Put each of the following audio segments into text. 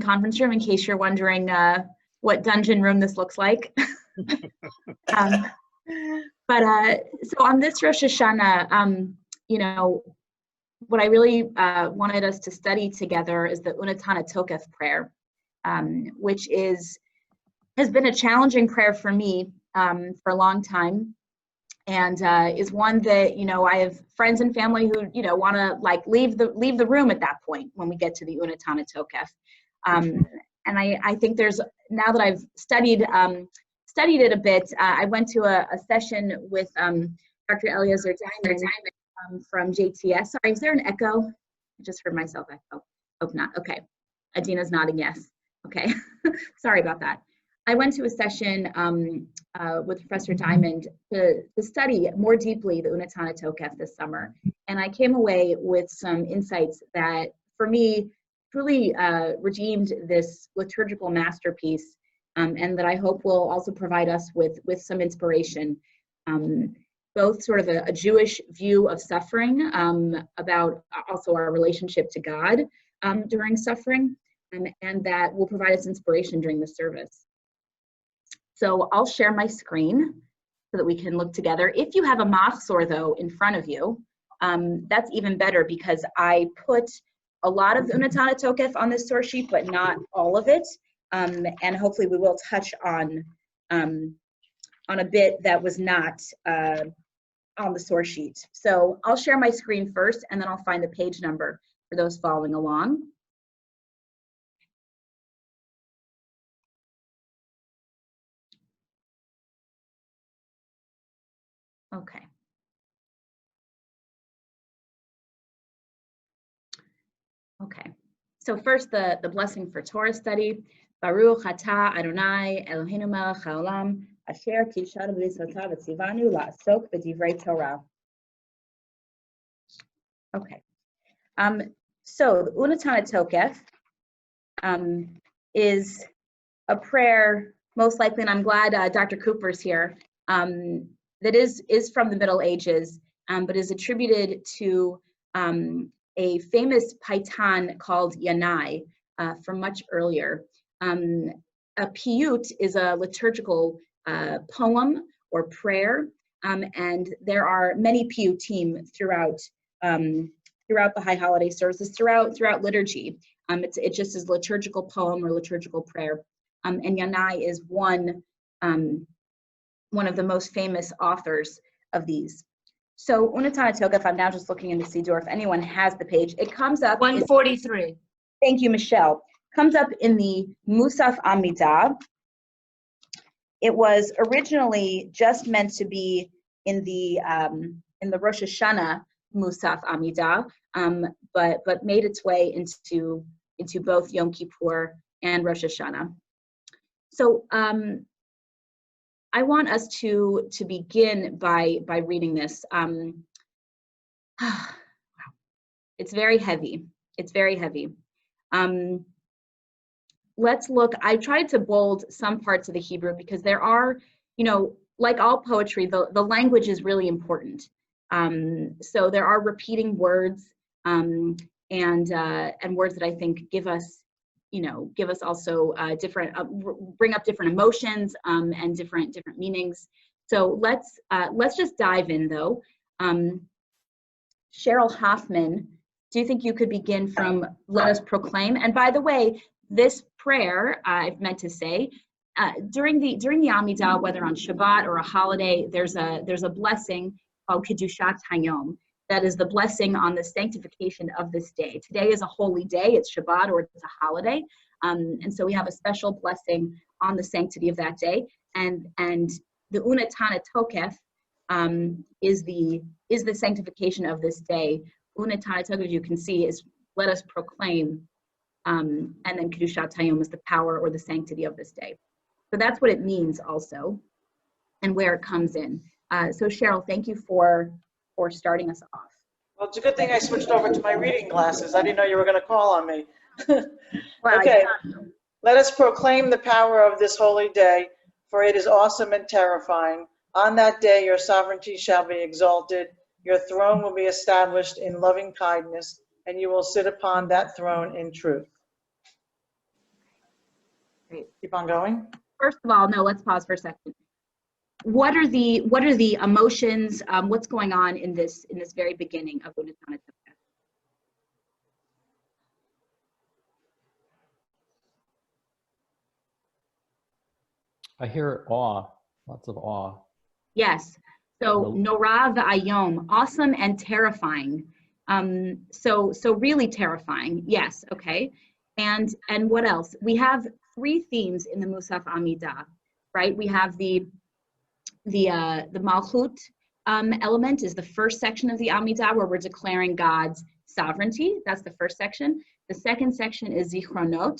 conference room, in case you're wondering what dungeon room this looks like. So on this Rosh Hashanah, you know, what I really wanted us to study together is the Unatana Tokef prayer, which has been a challenging prayer for me for a long time, and is one that, you know, I have friends and family who, you know, want to like leave the room at that point when we get to the Unatana Tokef. And I think there's, now that I've studied it a bit, I went to a session with Dr. Eliezer Diamond from JTS. Sorry, is there an echo? I just heard myself echo. Hope not. Okay. Adina's nodding yes. Okay. Sorry about that. I went to a session with Professor Diamond to study more deeply the Unatana Tokef this summer. And I came away with some insights that, for me, truly redeemed this liturgical masterpiece, and that I hope will also provide us with some inspiration. Both sort of a Jewish view of suffering, about also our relationship to God during suffering, and that will provide us inspiration during the service. So I'll share my screen so that we can look together. If you have a machzor, though, in front of you, that's even better, because I put a lot of the Unatana Tokef on this source sheet, but not all of it. And hopefully we will touch on a bit that was not on the source sheet. So I'll share my screen first, and then I'll find the page number for those following along. Okay. Okay. So first, the blessing for Torah study. Baruch atah Adonai Eloheinu melech haolam asher kidshanu b'mitzvotav v'tzivanu la'asok b'divrei Torah. Okay. So the Unatana Tokef is a prayer, most likely, and I'm glad Dr. Cooper's here, that is from the Middle Ages, but is attributed to a famous paitan called Yanai from much earlier. A piyut is a liturgical poem or prayer, and there are many piyutim throughout the high holiday services, throughout liturgy. It just is liturgical poem or liturgical prayer, and Yanai is one of the most famous authors of these. So Unatana Tokef, I'm now just looking in the Siddur, if anyone has the page. It comes up 143. Thank you, Michelle. Comes up in the Musaf Amidah. It was originally just meant to be in the Rosh Hashanah Musaf Amidah, but made its way into both Yom Kippur and Rosh Hashanah. So I want us to begin by reading this. It's very heavy. It's very heavy. Let's look. I tried to bold some parts of the Hebrew because there are, you know, like all poetry, the language is really important. So there are repeating words and words that I think give us also different, bring up different emotions and different meanings. So let's just dive in, though. Cheryl Hoffman, do you think you could begin from "Let us proclaim"? And by the way, this prayer, I've meant to say, during the Amidah, whether on Shabbat or a holiday, there's a blessing called Kedushat Hayom. That is the blessing on the sanctification of this day. Today is a holy day. It's Shabbat or it's a holiday, and so we have a special blessing on the sanctity of that day. And the Unatana Tokef is the sanctification of this day. Unatana Tokef, you can see, is "Let us proclaim," and then Kedushat Hayom is the power or the sanctity of this day. So that's what it means also, and where it comes in. So Cheryl, thank you for starting us off. Well, it's a good thing I switched over to my reading glasses. I didn't know you were going to call on me. Well, okay. Let us proclaim the power of this holy day, for it is awesome and terrifying. On that day, your sovereignty shall be exalted. Your throne will be established in loving kindness, and you will sit upon that throne in truth. Great. Keep on going. First of all, no, let's pause for a second. What are the emotions? What's going on in this very beginning of Unatana Tokef? I hear awe, lots of awe. Yes. So Norah v'ayom, awesome and terrifying. So really terrifying. Yes. Okay. And what else? We have three themes in the Musaf Amidah, right? We have the Malchut element is the first section of the Amidah, where we're declaring God's sovereignty. That's the first section. The second section is Zichronot,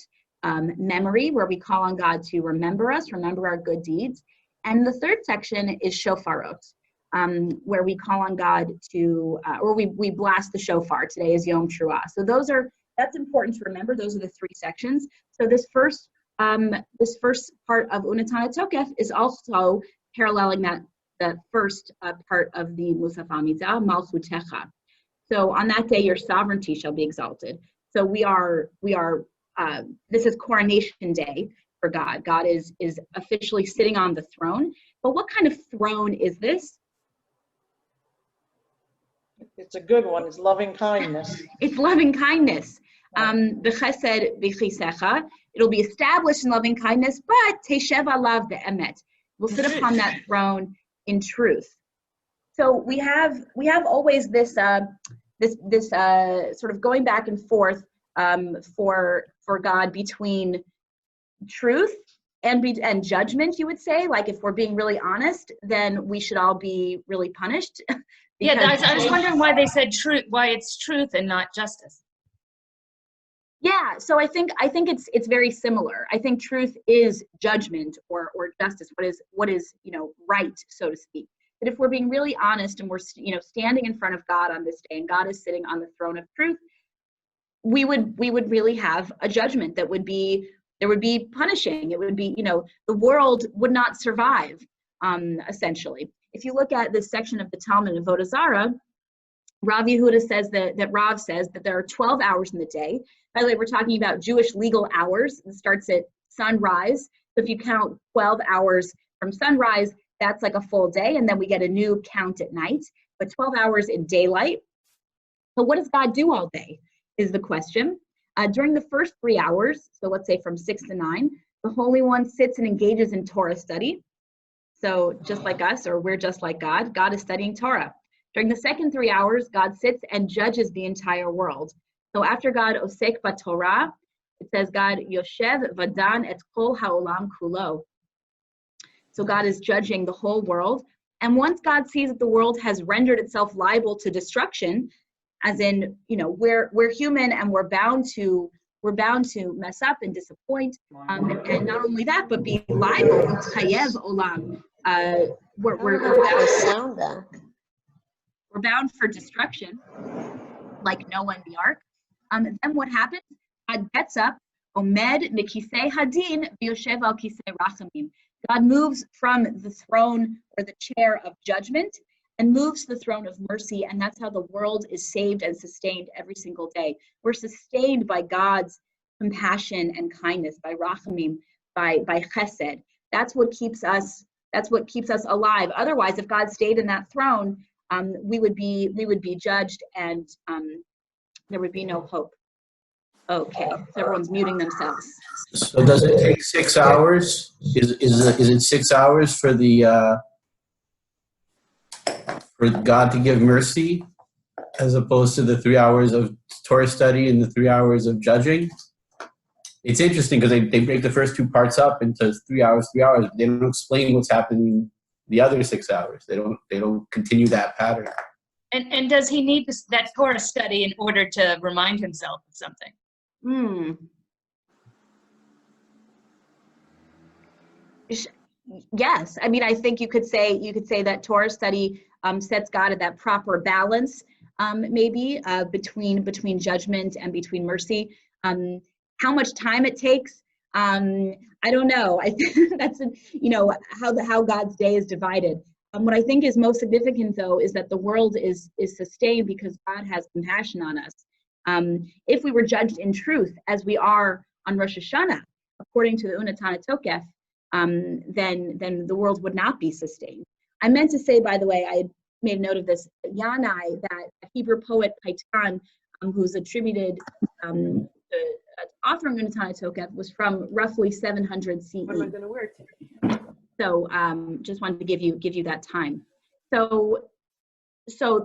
memory, where we call on God to remember us, remember our good deeds. And the third section is Shofarot, where we call on God to, or we blast the shofar. Today is Yom Teruah. So that's important to remember. Those are the three sections. So this first part of Unatana Tokef is also paralleling that first part of the Musaf Amidah, Malchutecha. So on that day, your sovereignty shall be exalted. So this is coronation day for God. God is officially sitting on the throne. But what kind of throne is this? It's a good one. It's loving kindness. It's loving kindness. B'chesed b'chisecha. It'll be established in loving kindness, but teshev alav be'emet. We'll sit upon that throne in truth. So we have always this sort of going back and forth for God between truth and judgment. You would say, like, if we're being really honest, then we should all be really punished. Yeah, I was wondering why they said truth, why it's truth and not justice. Yeah, so I think it's very similar. I think truth is judgment or justice, what is right, so to speak. That if we're being really honest and we're standing in front of God on this day and God is sitting on the throne of truth, we would really have a judgment there would be punishing. It would be, the world would not survive, essentially. If you look at this section of the Talmud in Avodah Zarah, Rav Yehuda says that Rav says that there are 12 hours in the day. By the way, we're talking about Jewish legal hours. It starts at sunrise. So if you count 12 hours from sunrise, that's like a full day, and then we get a new count at night. But 12 hours in daylight. So what does God do all day is the question. During the first 3 hours, so let's say from 6 to 9, the Holy One sits and engages in Torah study. So just like us, or we're just like God, God is studying Torah. During the second 3 hours, God sits and judges the entire world. So after God osek b'Torah, it says God yoshev vadan et kol haolam kulo. So God is judging the whole world. And once God sees that the world has rendered itself liable to destruction, as in, we're human and we're bound to mess up and disappoint, and not only that, but be liable. Chayev olam. We're bound for destruction, like Noah and the ark. And then what happens? God gets up, omed mikisei hadin v'yoshev al kisei rachamim. God moves from the throne or the chair of judgment and moves to the throne of mercy, and that's how the world is saved and sustained every single day. We're sustained by God's compassion and kindness, by rachamim, by chesed. That's what keeps us alive. Otherwise, if God stayed in that throne, we would be judged, and there would be no hope. Okay, so everyone's muting themselves. So does it take 6 hours? Is it 6 hours for God to give mercy, as opposed to the 3 hours of Torah study and the 3 hours of judging? It's interesting because they break the first two parts up into 3 hours, 3 hours. But they don't explain what's happening the other 6 hours. They don't continue that pattern. And does he need that Torah study in order to remind himself of something? Yes, I mean, I think you could say that Torah study sets God at that proper balance, maybe between judgment and between mercy. How much time it takes, I don't know. I think that's how God's day is divided. What I think is most significant, though, is that the world is sustained because God has compassion on us. If we were judged in truth, as we are on Rosh Hashanah, of according to the Unatana Tokef, then the world would not be sustained. I meant to say, by the way, I made a note of this, Yanai, that Hebrew poet Paitan, who's attributed the authoring Unatana Tokef, was from roughly 700 CE. What am I going to wear today? So just wanted to give you that time. So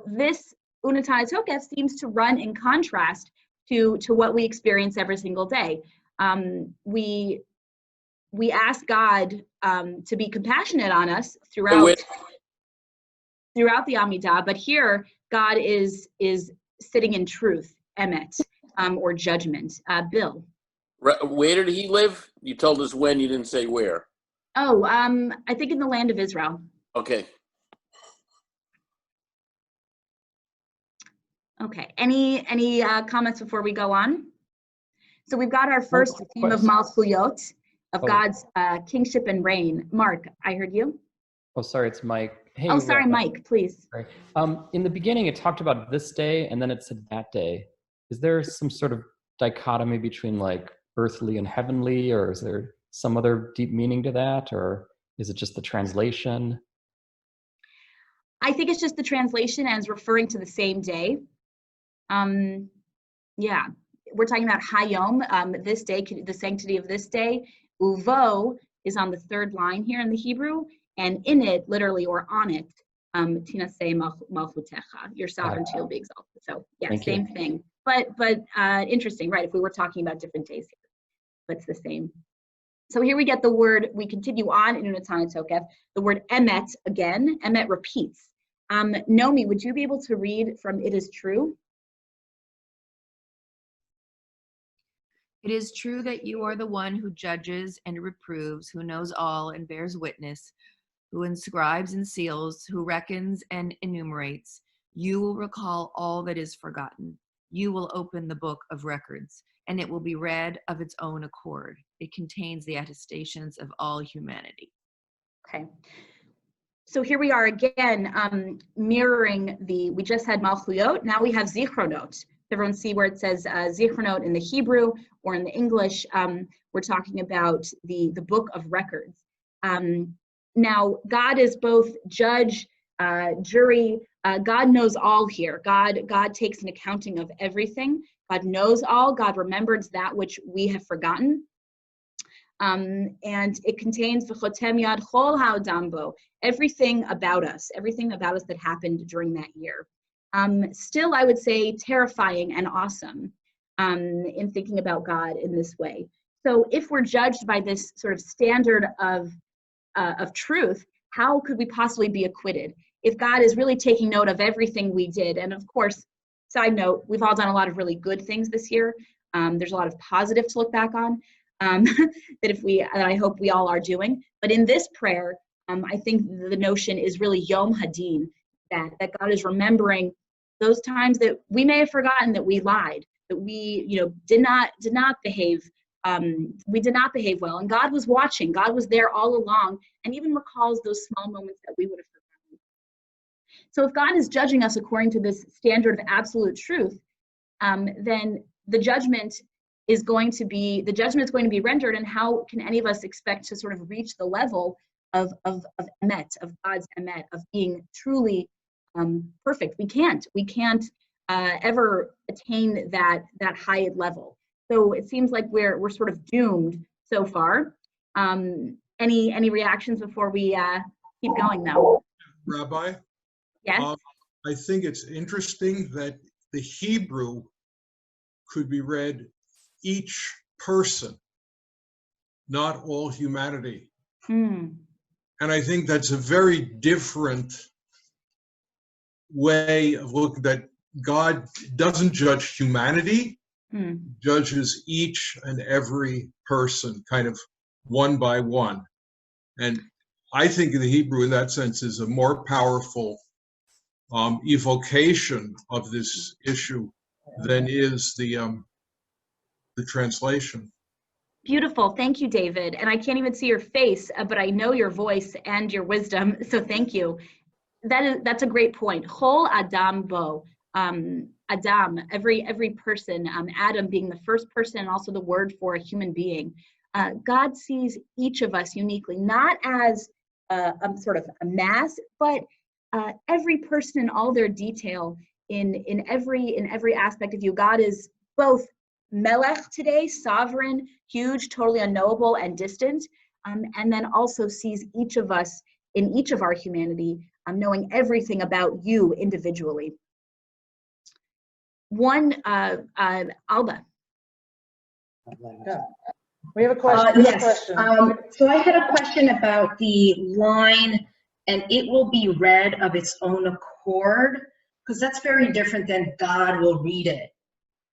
this Unatana Tokef seems to run in contrast to what we experience every single day. We ask God to be compassionate on us throughout the Amidah, but here God is sitting in truth, emet, or judgment. Bill. Where did he live? You told us when, you didn't say where. Oh, I think in the land of Israel. Okay. Okay. Any comments before we go on? So we've got our first theme of Malchuyot, of God's kingship and reign. Mark, I heard you. Oh, sorry, it's Mike. Hey, Oh, sorry, Mike, please. Sorry. In the beginning, it talked about this day, and then it said that day. Is there some sort of dichotomy between like earthly and heavenly, or is there some other deep meaning to that, or is it just the translation? I think it's just the translation as referring to the same day. Yeah, we're talking about Hayom, this day, the sanctity of this day. Uvo is on the third line here in the Hebrew, and in it, literally, or on it, Tinaseh Malchutecha, your sovereignty will be exalted. So yeah, same thing. But interesting, right? If we were talking about different days here, but it's the same. So here we get the word, we continue on in Unatana Tokef, the word emet again. Emet repeats. Nomi, would you be able to read from It Is True? It is true that you are the one who judges and reproves, who knows all and bears witness, who inscribes and seals, who reckons and enumerates. You will recall all that is forgotten. You will open the book of records, and it will be read of its own accord. It contains the attestations of all humanity. Okay. So here we are again, mirroring we just had Malchuyot, now we have Zichronot. Everyone see where it says Zichronot in the Hebrew or in the English. We're talking about the book of records. Now, God is both judge, jury. God knows all here. God takes an accounting of everything. God knows all. God remembers that which we have forgotten. And it contains v'chotem yad chol ha'adambo, everything about us that happened during that year. Still, I would say terrifying and awesome in thinking about God in this way. So if we're judged by this sort of standard of truth, how could we possibly be acquitted? If God is really taking note of everything we did, and of course, side note, we've all done a lot of really good things this year. There's a lot of positive to look back on that I hope we all are doing. But in this prayer, I think the notion is really Yom Hadin, that God is remembering those times that we may have forgotten, that we lied, that we did not behave. We did not behave well, and God was watching. God was there all along, and even recalls those small moments that we would have forgotten. So if God is judging us according to this standard of absolute truth, then the judgment is going to be rendered, and how can any of us expect to sort of reach the level of emet, of God's emet, of being truly perfect? We can't ever attain that high level. So it seems like we're sort of doomed so far. Any reactions before we keep going, though? Rabbi? Yes? I think it's interesting that the Hebrew could be read each person, not all humanity. And I think that's a very different way of looking, that God doesn't judge humanity, judges each and every person kind of one by one. And I think the Hebrew in that sense is a more powerful evocation of this issue than is the translation. Beautiful. Thank you, David. And I can't even see your face, but I know your voice and your wisdom. So thank you. That's a great point. Chol Adam Bo. Adam, every person, Adam being the first person and also the word for a human being. God sees each of us uniquely, not as a sort of a mass, but every person in all their detail, in every aspect of you. God is both Melech today, sovereign, huge, totally unknowable and distant, and then also sees each of us in each of our humanity, knowing everything about you individually. Alba. Yeah. We have a question. Yes. So I had a question about the line, and it will be read of its own accord, because that's very different than God will read it.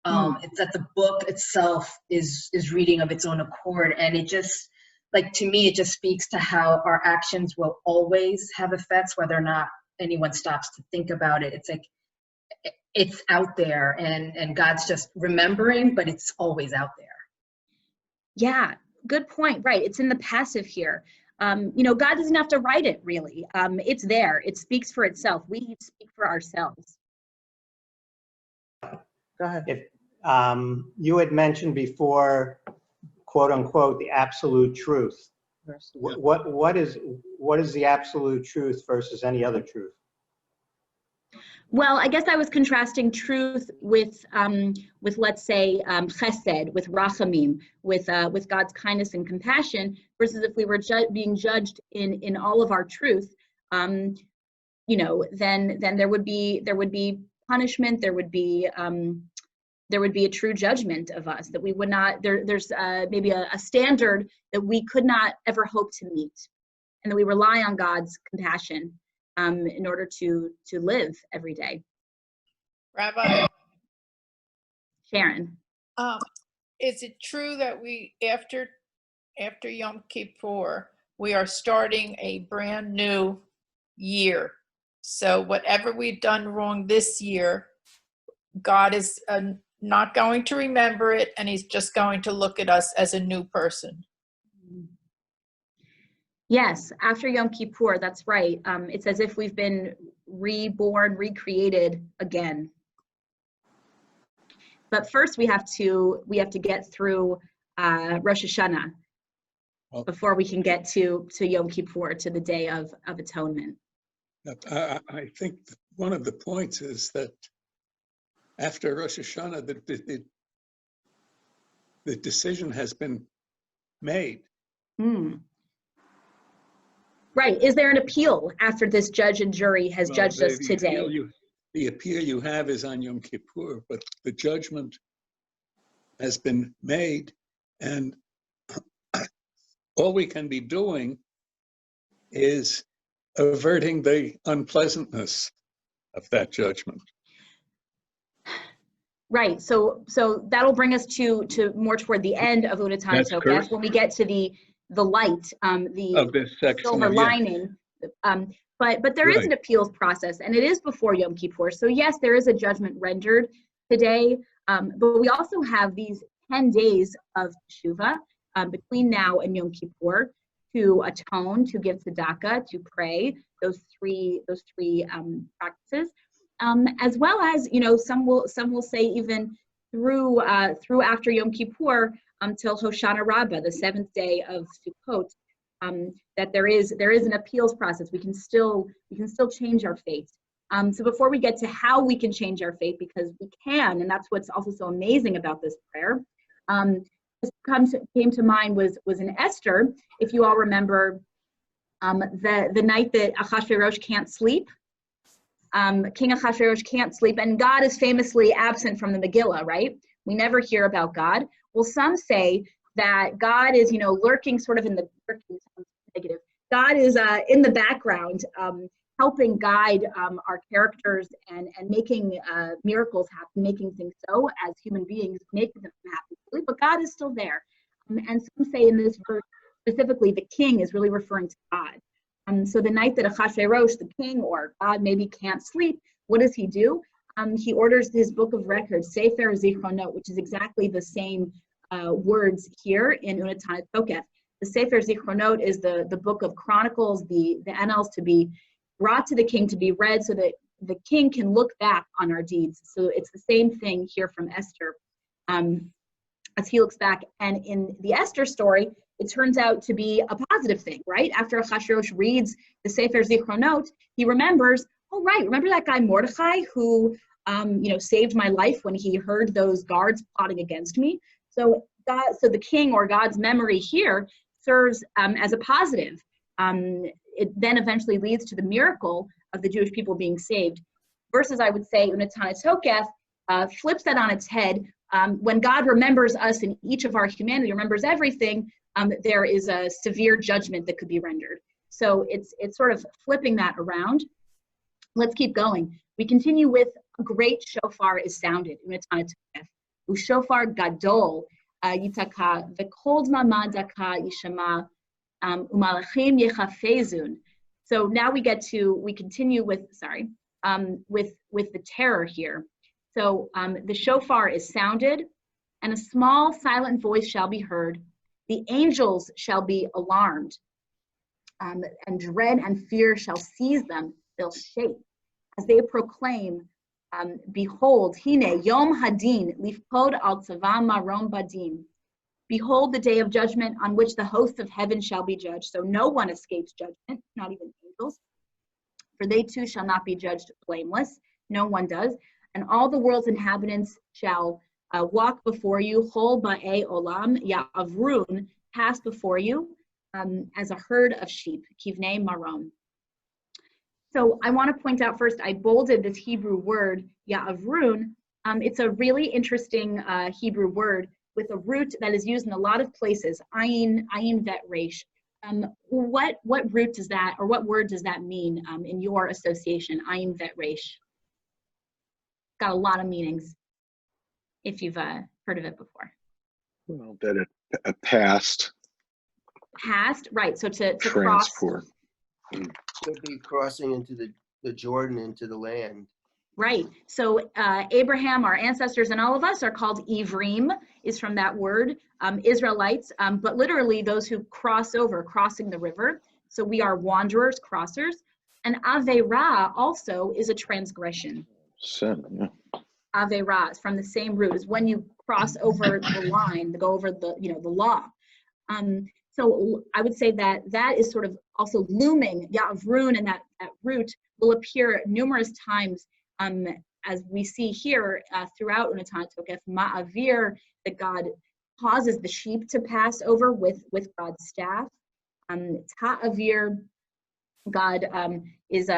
It's that the book itself is reading of its own accord, and it just, like, to me, it just speaks to how our actions will always have effects, whether or not anyone stops to think about it. It's like, it's out there, and God's just remembering, but it's always out there. Yeah, good point. Right. It's in the passive here. God doesn't have to write it, really. It's there. It speaks for itself. We speak for ourselves. Go ahead. If you had mentioned before, quote unquote, the absolute truth. What is the absolute truth versus any other truth? Well, I guess I was contrasting truth with let's say chesed, with rachamim, with God's kindness and compassion, versus if we were being judged in all of our truth, then there would be punishment. There would be a true judgment of us, that we would not. There's maybe a standard that we could not ever hope to meet, and that we rely on God's compassion in order to live every day. Rabbi, Sharon. is it true that we, after Yom Kippur, we are starting a brand new year? So whatever we've done wrong this year, God is not going to remember it, and he's just going to look at us as a new person. Yes, after Yom Kippur, that's right. It's as if we've been reborn, recreated again. But first, we have to get through Rosh Hashanah before we can get to Yom Kippur, to the Day of Atonement. I think one of the points is that after Rosh Hashanah, the decision has been made. Right. Is there an appeal after this judge and jury has judged us today? The appeal you have is on Yom Kippur, but the judgment has been made, and all we can be doing is averting the unpleasantness of that judgment. Right. So that'll bring us to more toward the end of Unatan Tokef, when we get to the light, of this section, silver lining. But there is an appeals process, and it is before Yom Kippur. So yes, there is a judgment rendered today, but we also have these 10 days of teshuvah between now and Yom Kippur to atone, to give tzedakah, to pray. Those three practices, as well as some will say even through after Yom Kippur until Hoshana Rabbah, the 7th day of Sukkot. That there is an appeals process. We can still change our fate. So before we get to how we can change our fate, because we can, and that's what's also so amazing about this prayer. This came to mind was in Esther. If you all remember, the night that Achashverosh can't sleep, King Achashverosh can't sleep, and God is famously absent from the Megillah, right? We never hear about God. Well, some say that God is, lurking sort of in the, negative. God is in the background, helping guide our characters and making miracles happen, making things so as human beings, making them happen. But God is still there. And some say in this verse, specifically, the king is really referring to God. So the night that Achashverosh, the king, or God maybe can't sleep, what does he do? He orders his book of records, Sefer Zichronot, which is exactly the same words here in Unatan Tokef. The Sefer Zichronot is the book of chronicles, the annals, to be brought to the king to be read so that the king can look back on our deeds. So it's the same thing here from Esther. as he looks back. And in the Esther story, it turns out to be a positive thing, right? After Achashverosh reads the Sefer Zichronot, he remembers, oh, right, remember that guy Mordechai who, saved my life when he heard those guards plotting against me? So the king, or God's memory here, serves as a positive. It then eventually leads to the miracle of the Jewish people being saved. Versus, I would say, Unatana Tokef flips that on its head. When God remembers us in each of our humanity, remembers everything, there is a severe judgment that could be rendered. So it's sort of flipping that around. Let's keep going. We continue with a great shofar is sounded. Ushofar gadol yitaka v'kol dmama daka yishama umalachim yechafezun. So now we continue with the terror here. So the shofar is sounded, and a small silent voice shall be heard. The angels shall be alarmed, and dread and fear shall seize them. They'll shake as they proclaim, behold, hine yom hadin lifkod al tzavam marom badin. Behold the day of judgment on which the hosts of heaven shall be judged. So no one escapes judgment, not even angels. For they too shall not be judged blameless. No one does. And all the world's inhabitants shall walk before you, chol ba'e olam ya'avrun, pass before you as a herd of sheep, kivnei marom. So I want to point out first, I bolded this Hebrew word, ya'avrun. It's a really interesting Hebrew word with a root that is used in a lot of places, ayin vet resh. What root does that, or what word does that mean in your association, ayin vet resh? Got a lot of meanings, if you've heard of it before. Well, that it passed. Passed, right, so to cross. Transport. Could be crossing into the Jordan, into the land. Right, so Abraham, our ancestors, and all of us are called Ivrim, is from that word, Israelites, but literally those who cross over, crossing the river. So we are wanderers, crossers. And Aveira also is a transgression. Sin, yeah. Aveira is from the same root as when you cross over the line, go over the law. So I would say that is sort of also looming. Ya'avrun, and that root will appear numerous times, as we see here throughout Unatana Tokef. Ma'avir, that God causes the sheep to pass over with God's staff. Ta'avir, God is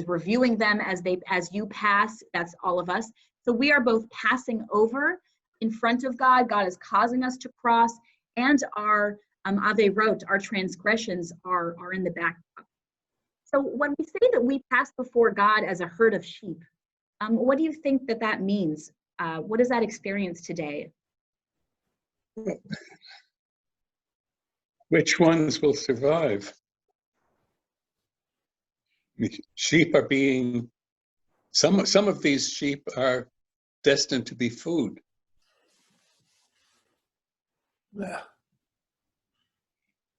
reviewing them as you pass. That's all of us. So we are both passing over in front of God. God is causing us to cross, and our averot, our transgressions, are in the backdrop. So when we say that we pass before God as a herd of sheep, what do you think that means? What is that experience today? Which ones will survive? Sheep are being, some of these sheep are destined to be food. Yeah.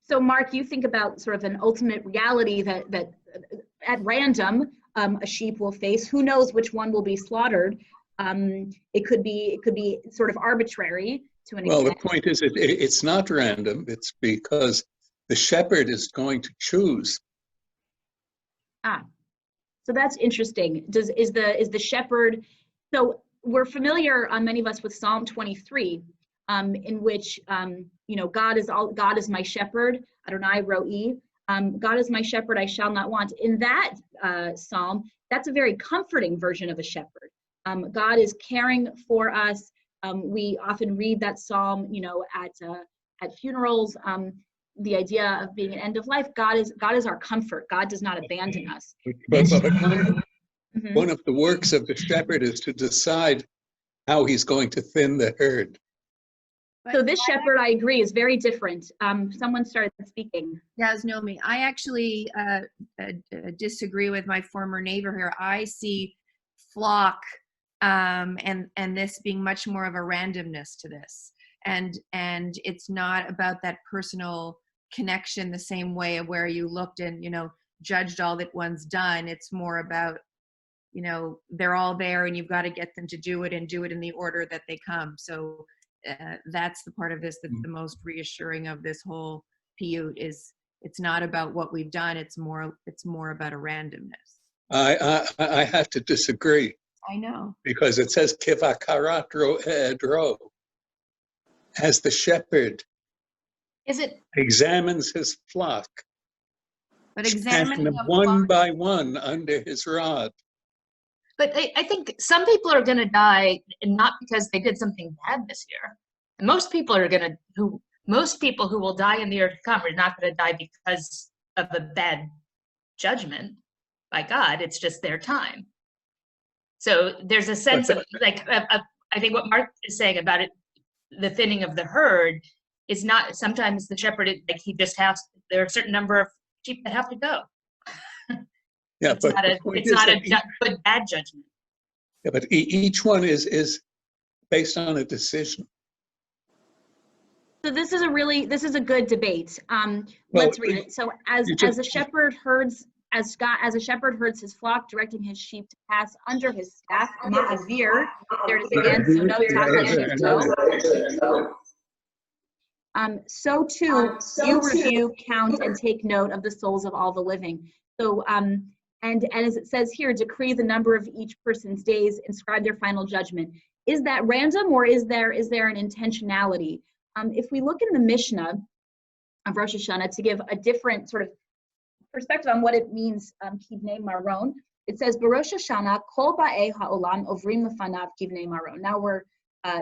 So Mark, you think about sort of an ultimate reality that at random a sheep will face. Who knows which one will be slaughtered? It could be sort of arbitrary to an extent. Well, the point is it's not random. It's because the shepherd is going to choose. So that's interesting. Is the shepherd? So we're familiar, many of us, with Psalm 23, in which God is my shepherd. Adonai Ro'i. God is my shepherd; I shall not want. In that psalm, that's a very comforting version of a shepherd. God is caring for us. We often read that psalm, at funerals. The idea of being an end of life. God is our comfort. God does not abandon us. But one of the works of the shepherd is to decide how he's going to thin the herd. So this shepherd, I agree, is very different. Someone started speaking. Yes, Naomi. I actually disagree with my former neighbor here. I see flock and this being much more of a randomness to this. And it's not about that personal connection the same way of where you looked and, judged all that one's done. It's more about, they're all there and you've got to get them to do it and do it in the order that they come. So that's the part of this that's the most reassuring of this whole piyut is it's not about what we've done. It's more about a randomness. I have to disagree. I know. Because it says kivakaratro edro, as the shepherd Is it? examines his flock, But setting examining them a one flock, by one under his rod. But I think some people are going to die, and not because they did something bad this year. And most people who will die in the year to come are not going to die because of a bad judgment by God. It's just their time. So there's a sense of like, I think what Mark is saying about it, the thinning of the herd is not, sometimes the shepherd, like he just has, there are a certain number of sheep that have to go. Yeah, So it's not a good bad judgment. Yeah, but each one is based on a decision. So this is a good debate. Let's read it. So as a shepherd herds his flock, directing his sheep to pass under his staff, ma'avir, there it is again, so no taco. So too, you review, count, and take note of the souls of all the living. So, and as it says here, decree the number of each person's days, inscribe their final judgment. Is that random, or is there an intentionality? If we look in the Mishnah of Rosh Hashanah to give a different sort of perspective on what it means, kivnei maron, it says, B'Rosh Hashanah, kol ba'ei ha'olam ovrim lefanav kivnei maron. Now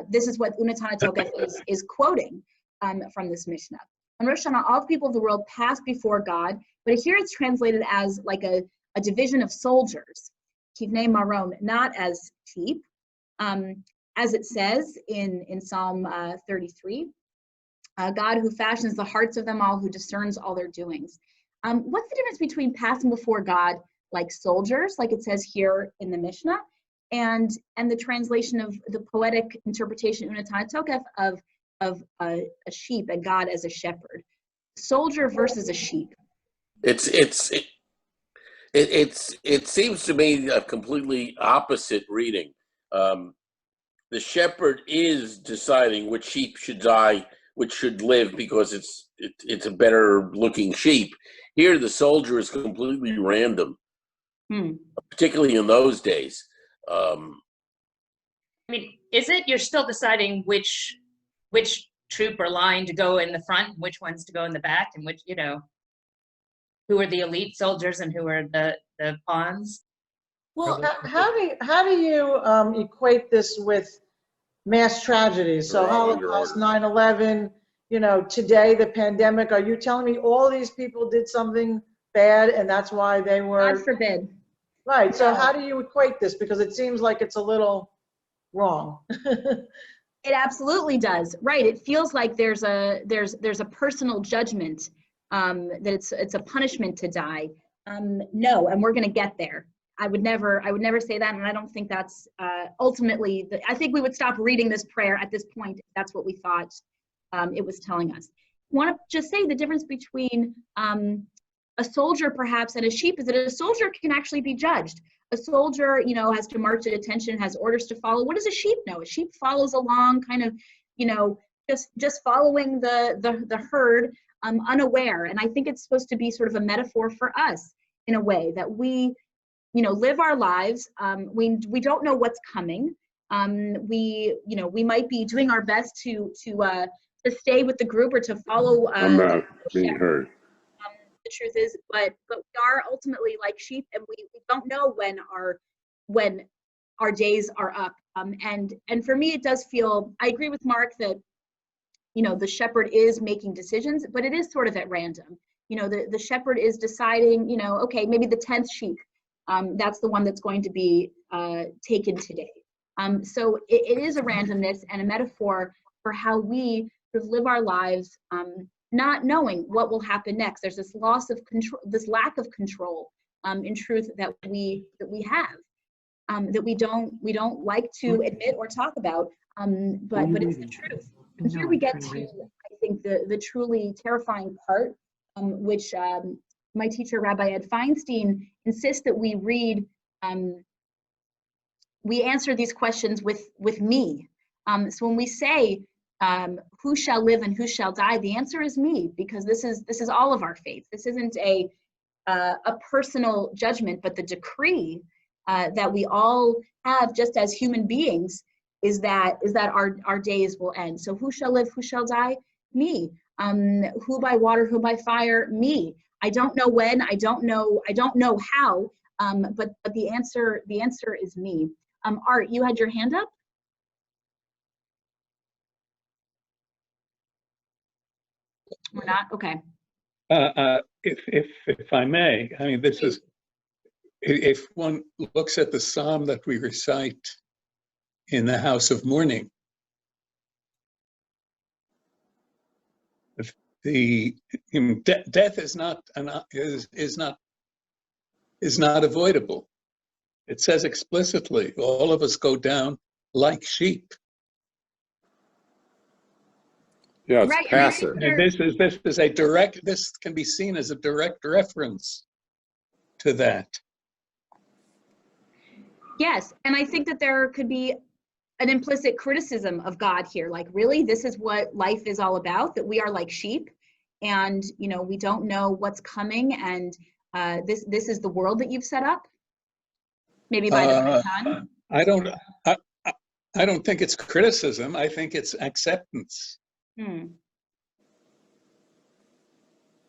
this is what Unatana Tokef is quoting from this Mishnah. On Rosh Hashanah, all the people of the world pass before God, but here it's translated as like a division of soldiers, kivnei maron, not as sheep, as it says in Psalm 33. God who fashions the hearts of them all, who discerns all their doings. What's the difference between passing before God like soldiers, like it says here in the Mishnah, and the translation of the poetic interpretation Unatana Tokef of a sheep and God as a shepherd? Soldier versus a sheep. It seems to me a completely opposite reading. The shepherd is deciding which sheep should die, which should live, because it's a better looking sheep. Here, the soldier is completely random, particularly in those days. I mean, is it? You're still deciding which troop or line to go in the front, which ones to go in the back, and which, who are the elite soldiers and who are the pawns. Well, how do you equate this with mass tragedies? So Holocaust, 9/11, today, the pandemic. Are you telling me all these people did something bad and that's why they were? God forbid. Right. So how do you equate this? Because it seems like it's a little wrong. It absolutely does. Right. It feels like there's a personal judgment, that it's a punishment to die. No, and we're going to get there. I would never say that, and I don't think that's ultimately. I think we would stop reading this prayer at this point if that's what we thought it was telling us. I want to just say the difference between a soldier perhaps and a sheep is that a soldier can actually be judged. A soldier, has to march at attention, has orders to follow. What does a sheep know? A sheep follows along, kind of, just following the herd, unaware. And I think it's supposed to be sort of a metaphor for us in a way that we, live our lives. We don't know what's coming. We might be doing our best to stay with the group or to follow. I'm not being heard. The truth is, but we are ultimately like sheep, and we don't know when our days are up. And for me, it does feel. I agree with Mark that the shepherd is making decisions, but it is sort of at random. The shepherd is deciding. Okay, maybe the 10th sheep. That's the one that's going to be taken today. So it is a randomness and a metaphor for how we sort of live our lives, not knowing what will happen next. There's this loss of control, this lack of control, in truth, that we have, that we don't like to admit or talk about, but it's the truth. And here we get to, I think, the truly terrifying part, which my teacher, Rabbi Ed Feinstein, insists that we read, we answer these questions with me. So when we say, who shall live and who shall die? The answer is me, because this is all of our faith. This isn't a personal judgment, but the decree that we all have just as human beings is that our days will end. So who shall live, who shall die? Me. Who by water, who by fire? Me. I don't know when, I don't know how, but the answer is me. Art, you had your hand up? Or not? Okay. If I may, I mean, this is, if one looks at the psalm that we recite in the house of mourning, death is not avoidable. It says explicitly, all of us go down like sheep. Yeah, it's Right, passive. And this can be seen as a direct reference to that. Yes, and I think that there could be an implicit criticism of God here. Like, really, this is what life is all about, that we are like sheep, and we don't know what's coming, and this is the world that you've set up, maybe by the Son. I don't think it's criticism. I think it's acceptance.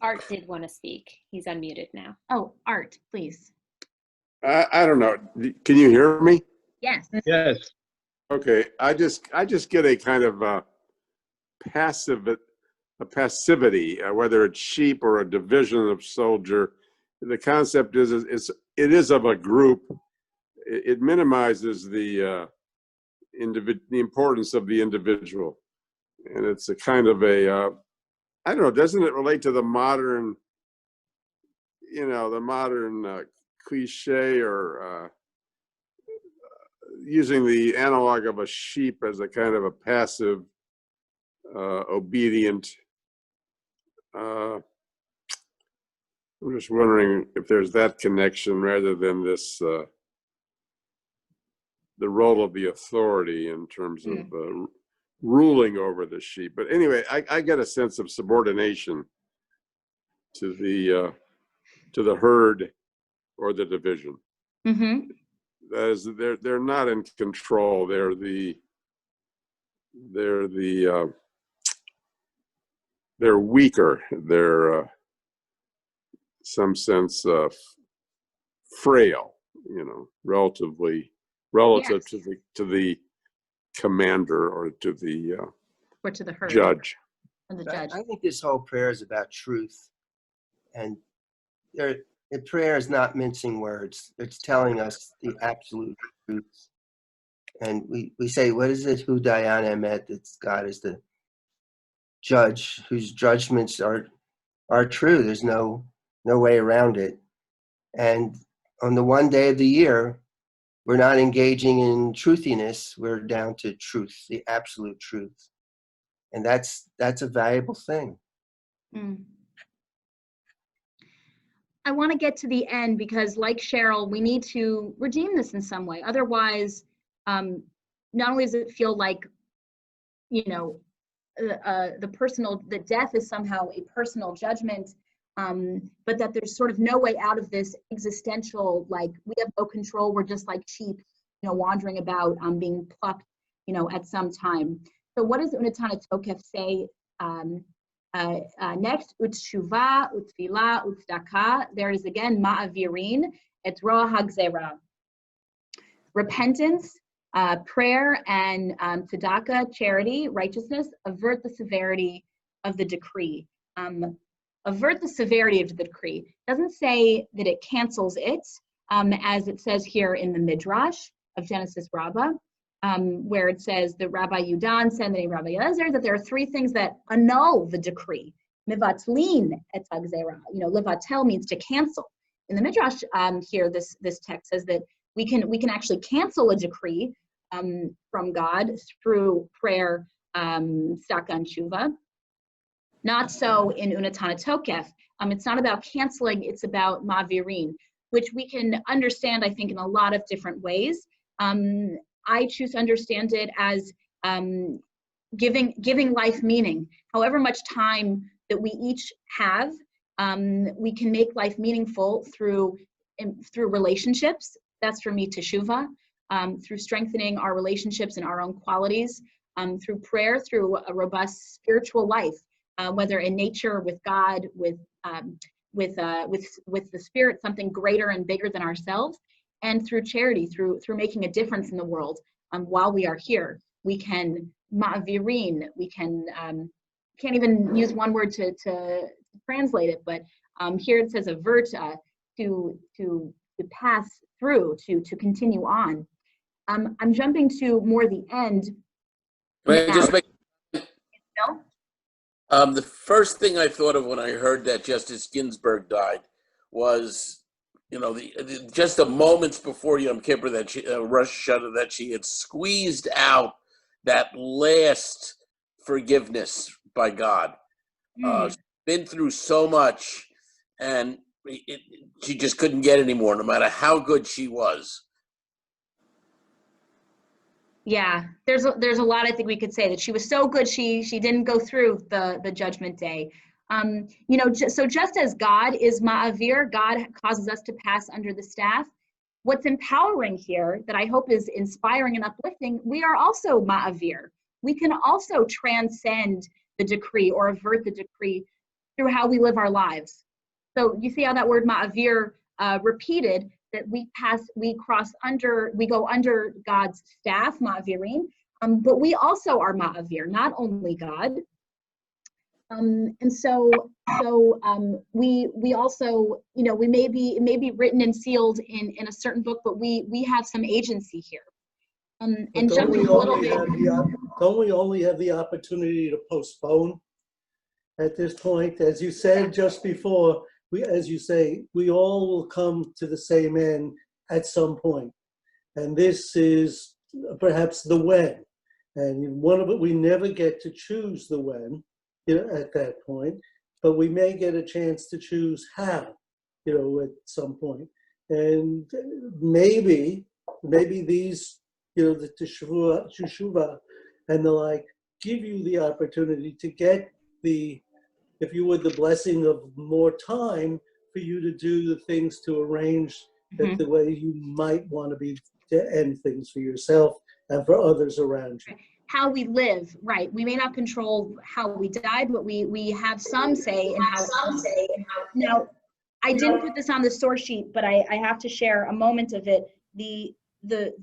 Art did want to speak. He's unmuted now. Oh, Art, please. I don't know. Can you hear me? Yes. Yes. Okay. I just get a kind of passivity, whether it's sheep or a division of soldier. The concept is it is of a group. It minimizes the importance of the individual, and it's a kind of a I don't know. Doesn't it relate to the modern, cliche, or using the analog of a sheep as a kind of a passive, obedient. I'm just wondering if there's that connection rather than this, the role of the authority in terms of ruling over the sheep. But anyway, I get a sense of subordination to the herd or the division. That is, they're not in control. They're weaker. They're some sense frail, relative Yes. to the commander or to the herd. judge. And the judge. I think this whole prayer is about truth, and the prayer is not mincing words. It's telling us the absolute truth. And we say, what is it? Hu Dayan Emet? It's God is the judge whose judgments are true. There's no way around it. And on the one day of the year, we're not engaging in truthiness. We're down to truth, the absolute truth. And that's a valuable thing. I want to get to the end because, like Cheryl, we need to redeem this in some way. Otherwise, not only does it feel like, the death is somehow a personal judgment, but that there's sort of no way out of this existential, like, we have no control, we're just like sheep, wandering about, being plucked, at some time. So what does Unatana Tokef say next? Utshuva, utfila, utzdaka. There is again ma'avirin et roa hagzera. Repentance, prayer, and tzedakah, charity, righteousness, avert the severity of the decree. Avert the severity of the decree. Doesn't say that it cancels it, as it says here in the Midrash of Genesis Rabbah, where it says that Rabbi Yudan said that Rabbi Eliezer, that there are three things that annul the decree. Mivatlin et hagzera. Livatel means to cancel. In the Midrash here, this text says that we can actually cancel a decree from God through prayer, tzedakah, and tshuva. Not so in Unatana Tokef. It's not about canceling, it's about mavirin, which we can understand, I think, in a lot of different ways. I choose to understand it as giving life meaning. However much time that we each have, we can make life meaningful through relationships. That's for me teshuvah, through strengthening our relationships and our own qualities, through prayer, through a robust spiritual life, whether in nature, with God, with the Spirit, something greater and bigger than ourselves, and through charity, through making a difference in the world. While we are here, we can ma'avirin. We can can't even use one word to translate it, but here it says avert, to pass through, to continue on. I'm jumping to more the end. Can I just make no? The first thing I thought of when I heard that Justice Ginsburg died was, just the moments before Yom Kippur, that she, Rosh Hashanah, that she had squeezed out that last forgiveness by God. She's been through so much, and she just couldn't get any more, no matter how good she was. Yeah, there's a lot I think we could say, that she was so good she didn't go through the judgment day. So just as God is ma'avir, God causes us to pass under the staff. What's empowering here, that I hope is inspiring and uplifting, we are also ma'avir. We can also transcend the decree or avert the decree through how we live our lives. So you see how that word ma'avir repeated, that we go under God's staff, ma'avirin, but we also are ma'avir, not only God. And so we also, we may be written and sealed in a certain book, but we have some agency here. And jumping a little bit. Don't we only have the opportunity to postpone at this point? As you said just before, we all will come to the same end at some point. And this is perhaps the when. And one of it, we never get to choose the when, at that point, but we may get a chance to choose how, at some point. And maybe these, the teshuvah and the like, give you the opportunity to get if you would, the blessing of more time for you to do the things to arrange that the way you might want to end things for yourself and for others around you. How we live, right? We may not control how we die, but we have some say in how. Now, I didn't put this on the source sheet, but I have to share a moment of it. The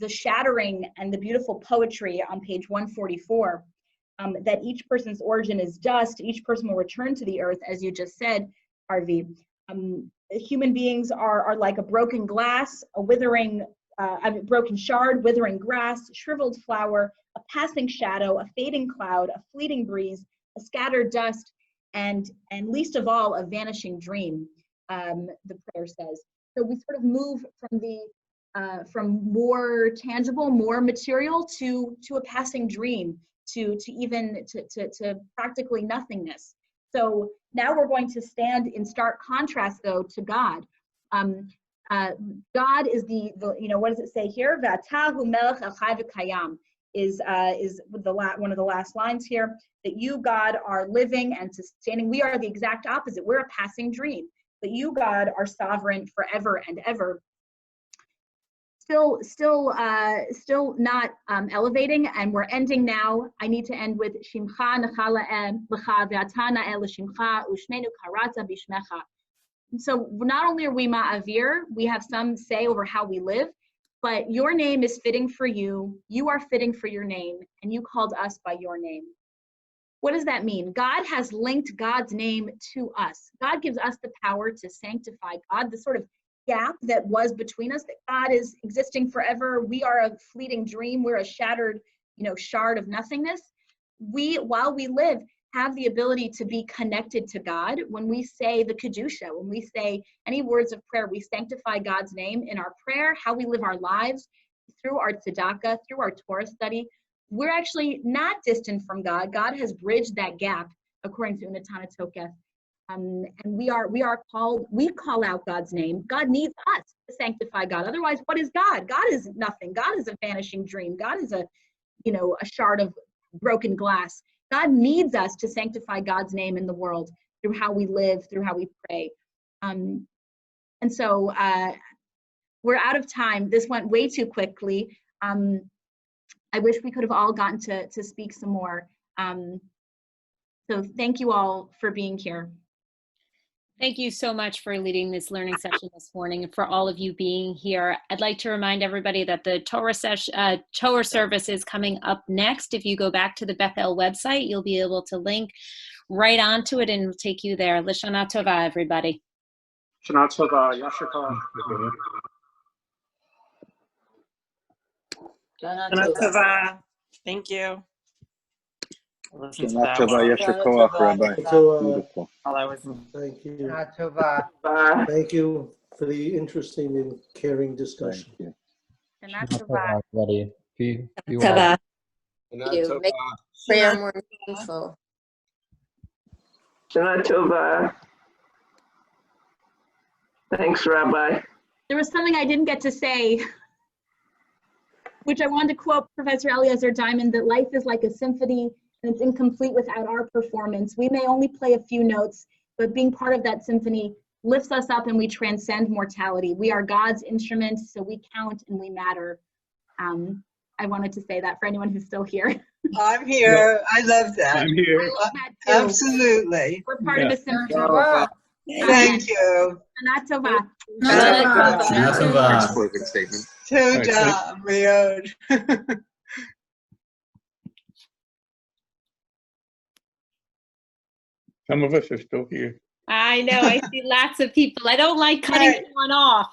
shattering and the beautiful poetry on page 144. That each person's origin is dust, each person will return to the earth, as you just said, Harvey. Human beings are like a broken glass, a broken shard, withering grass, shriveled flower, a passing shadow, a fading cloud, a fleeting breeze, a scattered dust, and least of all, a vanishing dream, the prayer says. So we sort of move from more tangible, more material to a passing dream, to practically nothingness. So now we're going to stand in stark contrast, though, to God. God is the what does it say here? V'atahu melech el-chai v'kayam is one of the last lines here. That you, God, are living and sustaining. We are the exact opposite. We're a passing dream. But you, God, are sovereign forever and ever. Still not elevating, and we're ending now. I need to end with Shimcha Nechala L'cha V'Atana El Shimcha Ushmenu Karata Bishmecha. So not only are we ma'avir, we have some say over how we live, but your name is fitting for you. You are fitting for your name, and you called us by your name. What does that mean? God has linked God's name to us. God gives us the power to sanctify God, the sort of gap that was between us, that God is existing forever. We are a fleeting dream. We're a shattered, shard of nothingness. We, while we live, have the ability to be connected to God. When we say the Kedusha, when we say any words of prayer, we sanctify God's name in our prayer, how we live our lives, through our tzedakah, through our Torah study. We're actually not distant from God. God has bridged that gap, according to Unatana Tokef. And we call out God's name. God needs us to sanctify God. Otherwise, what is God? God is nothing. God is a vanishing dream. God is a shard of broken glass. God needs us to sanctify God's name in the world through how we live, through how we pray. And so we're out of time. This went way too quickly. I wish we could have all gotten to speak some more. So thank you all for being here. Thank you so much for leading this learning session this morning and for all of you being here. I'd like to remind everybody that the Torah service is coming up next. If you go back to the Bethel website, you'll be able to link right onto it and it'll take you there. Lashana Tova, everybody. Shana Tova, Yasher Koach. Shana Tova. Thank you. Listen to Shana that. Tova, Yasher Koach, Rabbi. Beautiful. Thank you. Shana Tova. Thank you for the interesting and caring discussion. Everybody. Be well. Thank Shana you. Tova. Make prayer more meaningful. Shana Tova. Thanks, Rabbi. There was something I didn't get to say, which I wanted to quote Professor Eliezer Diamond, that life is like a symphony and it's incomplete without our performance. We may only play a few notes, but being part of that symphony lifts us up and we transcend mortality. We are God's instruments, so we count and we matter. I wanted to say that for anyone who's still here. I'm here. I love that. I'm here. Absolutely. We're part of the symphony. Thank you. Shana Tova. Shana Tova. Closing statement. Toda, Riod. Some of us are still here. I know, I see lots of people. I don't like cutting someone off.